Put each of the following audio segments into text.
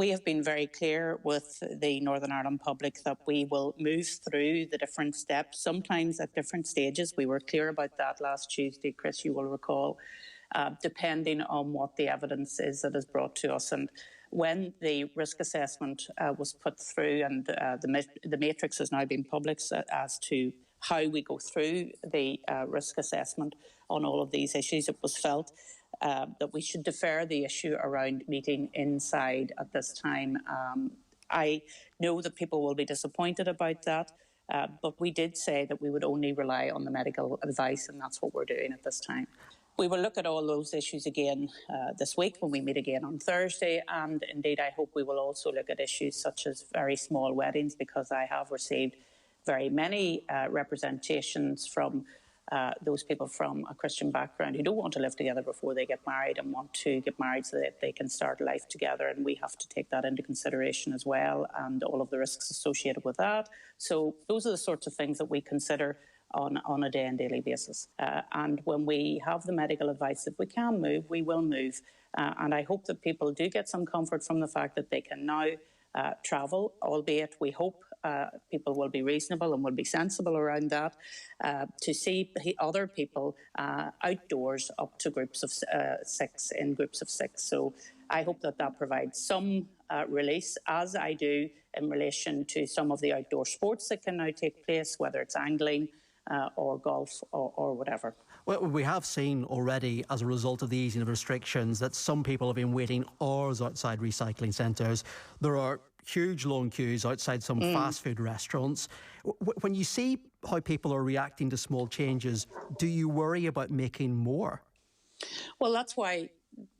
We have been very clear with the Northern Ireland public that we will move through the different steps, sometimes at different stages. We were clear about that last Tuesday, Chris, you will recall, depending on what the evidence is that is brought to us. And when the risk assessment was put through, and the matrix has now been published as to how we go through the risk assessment on all of these issues, it was felt that we should defer the issue around meeting inside at this time. I know that people will be disappointed about that, but we did say that we would only rely on the medical advice, and that's what we're doing at this time. We will look at all those issues again this week when we meet again on Thursday, and indeed I hope we will also look at issues such as very small weddings, because I have received very many representations from those people from a Christian background who don't want to live together before they get married and want to get married so that they can start life together, and we have to take that into consideration as well, and all of the risks associated with that. So those are the sorts of things that we consider on a day and daily basis. And when we have the medical advice that we can move, we will move. And I hope that people do get some comfort from the fact that they can now travel, albeit we hope people will be reasonable and will be sensible around that, to see other people outdoors up to groups of six, in groups of six. So I hope that that provides some release, as I do in relation to some of the outdoor sports that can now take place, whether it's angling, or golf or whatever. Well, we have seen already, as a result of the easing of restrictions, that some people have been waiting hours outside recycling centres. There are huge long queues outside some fast food restaurants. When you see how people are reacting to small changes, do you worry about making more? Well, that's why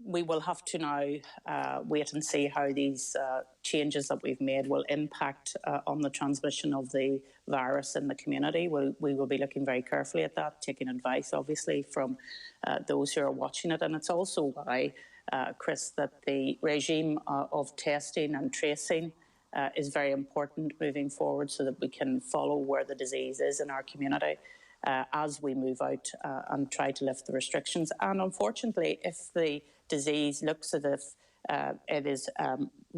we will have to now wait and see how these changes that we've made will impact on the transmission of the virus in the community. We will be looking very carefully at that, taking advice, obviously, from those who are watching it. And it's also why, Chris, that the regime of testing and tracing is very important moving forward, so that we can follow where the disease is in our community as we move out and try to lift the restrictions. And unfortunately, if the disease looks as if it is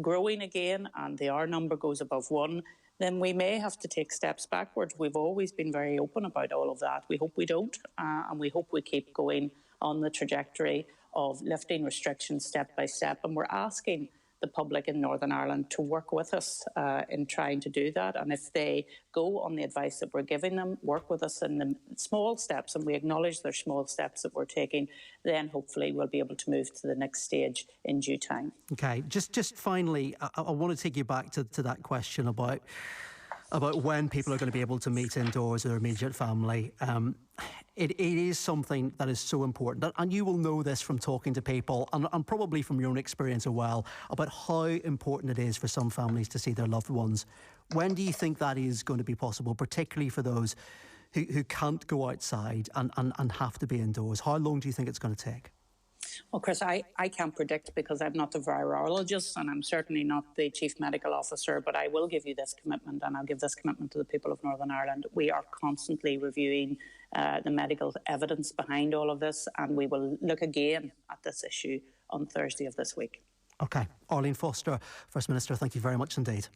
growing again and the R number goes above 1, then we may have to take steps backwards. We've always been very open about all of that. We hope we don't, and we hope we keep going on the trajectory of lifting restrictions step by step. And we're asking the public in Northern Ireland to work with us in trying to do that. And if they go on the advice that we're giving them, work with us in the small steps, and we acknowledge there's small steps that we're taking, then hopefully we'll be able to move to the next stage in due time. OK, just finally, I want to take you back to that question about when people are going to be able to meet indoors with their immediate family. It is something that is so important, and you will know this from talking to people and probably from your own experience as well, about how important it is for some families to see their loved ones. When do you think that is going to be possible, particularly for those who can't go outside and have to be indoors? How long do you think it's going to take? Well, Chris, I can't predict, because I'm not the virologist and I'm certainly not the Chief Medical Officer, but I will give you this commitment, and I'll give this commitment to the people of Northern Ireland. We are constantly reviewing the medical evidence behind all of this, and we will look again at this issue on Thursday of this week. OK. Arlene Foster, First Minister, thank you very much indeed.